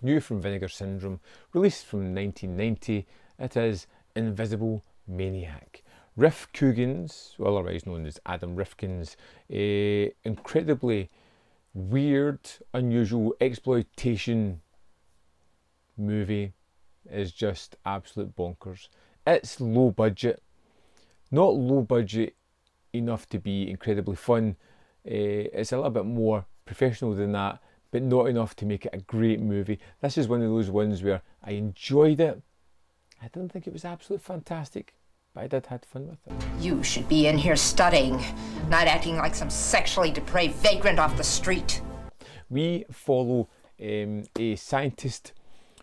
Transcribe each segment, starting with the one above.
new from Vinegar Syndrome, released from 1990. It is Invisible Maniac. Riff Coogan's, well, otherwise known as Adam Rifkin's, incredibly weird, unusual exploitation movie is just absolute bonkers. It's low budget, not low budget enough to be incredibly fun. It's a little bit more professional than that, but not enough to make it a great movie. This is one of those ones where I enjoyed it. I didn't think it was absolutely fantastic, but I did have fun with it. You should be in here studying, not acting like some sexually depraved vagrant off the street. We follow a scientist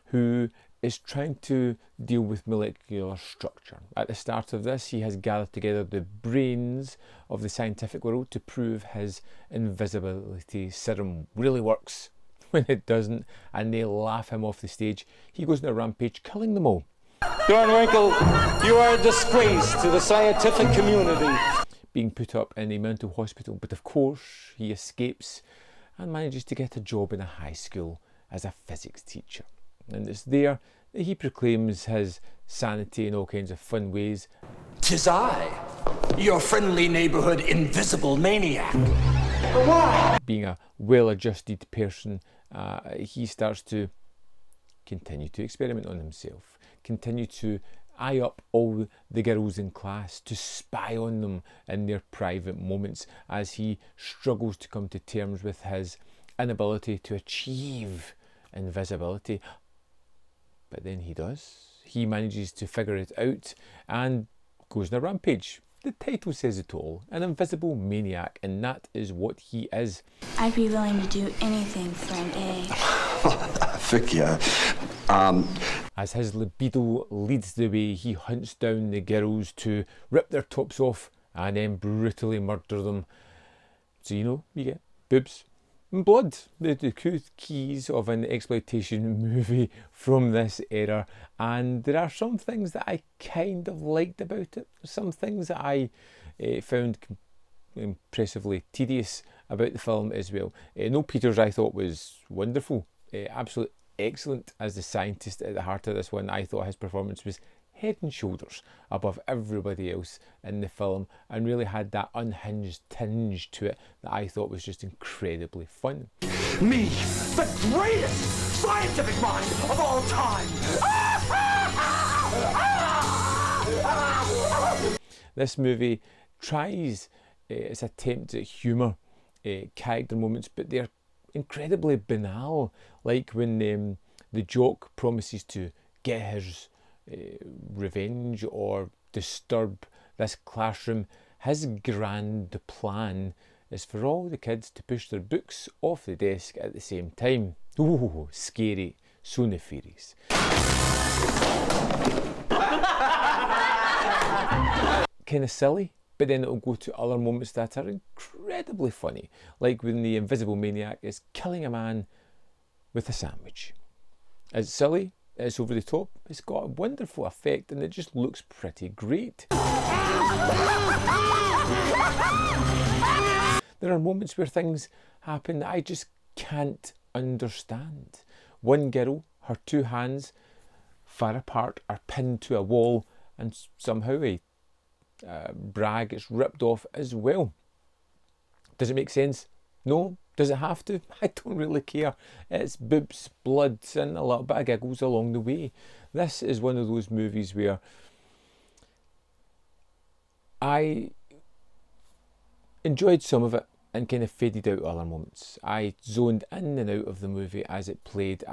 who is trying to deal with molecular structure. At the start of this, he has gathered together the brains of the scientific world to prove his invisibility serum really works. When it doesn't, and they laugh him off the stage, he goes on a rampage, killing them all. Dornwinkle, you are a disgrace to the scientific community. Being put up in a mental hospital, but of course he escapes and manages to get a job in a high school as a physics teacher. And it's there that he proclaims his sanity in all kinds of fun ways. "'Tis I, your friendly neighborhood invisible maniac." Why? Being a well-adjusted person, he starts to continue to experiment on himself, continue to eye up all the girls in class, to spy on them in their private moments as he struggles to come to terms with his inability to achieve invisibility. But then he does. He manages to figure it out and goes on a rampage. The title says it all, an invisible maniac, and that is what he is. I'd be willing to do anything for an A. Vic, yeah. As his libido leads the way, he hunts down the girls to rip their tops off and then brutally murder them. So, you get boobs and blood, the two keys of an exploitation movie from this era. And there are some things that I kind of liked about it, some things that I found impressively tedious about the film as well. Noel Peters I thought was wonderful, absolutely excellent as the scientist at the heart of this one. I thought his performance was head and shoulders above everybody else in the film and really had that unhinged tinge to it that I thought was just incredibly fun. Me, the greatest scientific mind of all time! This movie tries its attempt at humour, character moments, but they're incredibly banal, like when the jock promises to get his revenge or disturb this classroom. His grand plan is for all the kids to push their books off the desk at the same time. Ooh, scary, so nefarious. Kind of silly, but then it'll go to other moments that are incredibly funny, like when the invisible maniac is killing a man with a sandwich. It's silly, it's over the top, it's got a wonderful effect, and it just looks pretty great. There are moments where things happen that I just can't understand. One girl, her two hands far apart are pinned to a wall, and somehow a bra gets ripped off as well. Does it make sense? No. Does it have to? I don't really care. It's boobs, blood, and a little bit of giggles along the way. This is one of those movies where I enjoyed some of it and kind of faded out other moments. I zoned in and out of the movie as it played.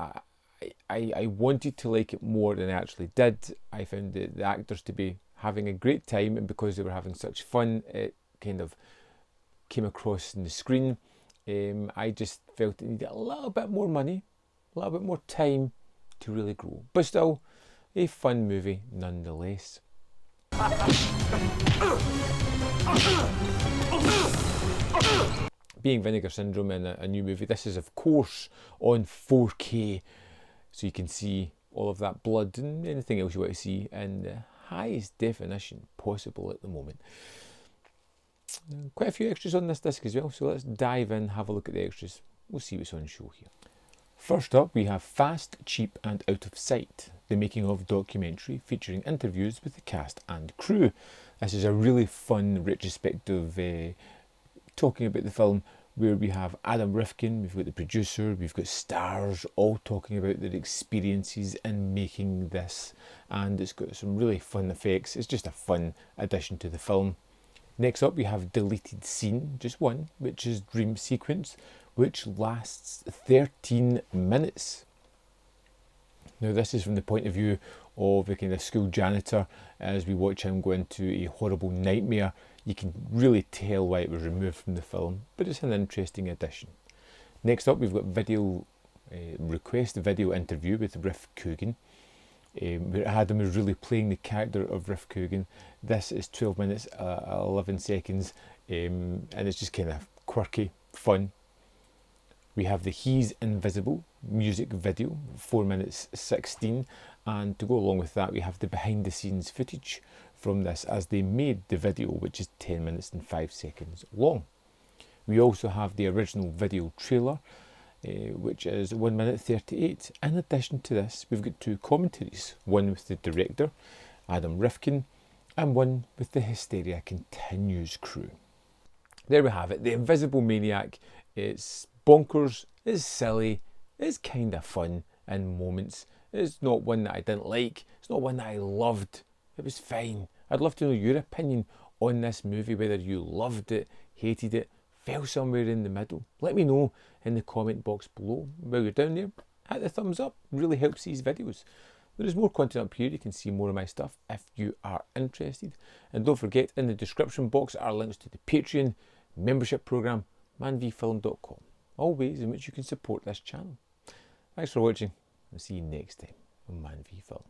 I wanted to like it more than I actually did. I found the actors to be having a great time, and because they were having such fun, it kind of came across in the screen. I just felt it needed a little bit more money, a little bit more time to really grow. But still, a fun movie nonetheless. Being Vinegar Syndrome in a new movie, this is of course on 4K, so you can see all of that blood and anything else you want to see in the highest definition possible at the moment. Quite a few extras on this disc as well, so let's dive in, have a look at the extras. We'll see what's on show here. First up, we have Fast, Cheap and Out of Sight, the making of documentary featuring interviews with the cast and crew. This is a really fun retrospective talking about the film, where we have Adam Rifkin, we've got the producer, we've got stars all talking about their experiences in making this, and it's got some really fun effects. It's just a fun addition to the film. Next up we have Deleted Scene, just one, which is Dream Sequence, which lasts 13 minutes. Now this is from the point of view of the kind of school janitor. As we watch him go into a horrible nightmare, you can really tell why it was removed from the film, but it's an interesting addition. Next up we've got video request video interview with Riff Coogan, where Adam is really playing the character of Riff Coogan. This is 12 minutes 11 seconds, and it's just kind of quirky, fun. We have the He's Invisible music video, 4 minutes 16, and to go along with that we have the behind the scenes footage from this as they made the video, which is 10 minutes and 5 seconds long. We also have the original video trailer, which is 1 minute 38. In addition to this, we've got two commentaries, one with the director, Adam Rifkin, and one with the Hysteria Continues crew. There we have it, The Invisible Maniac. It's bonkers, it's silly, it's kind of fun in moments. It's not one that I didn't like, it's not one that I loved. It was fine. I'd love to know your opinion on this movie, whether you loved it, hated it, fell somewhere in the middle. Let me know in the comment box below. While you're down there, hit the thumbs up, it really helps these videos. There is more content up here, you can see more of my stuff if you are interested. And don't forget, in the description box are links to the Patreon membership program, manvfilm.com. All ways in which you can support this channel. Thanks for watching, and see you next time on Man v Film.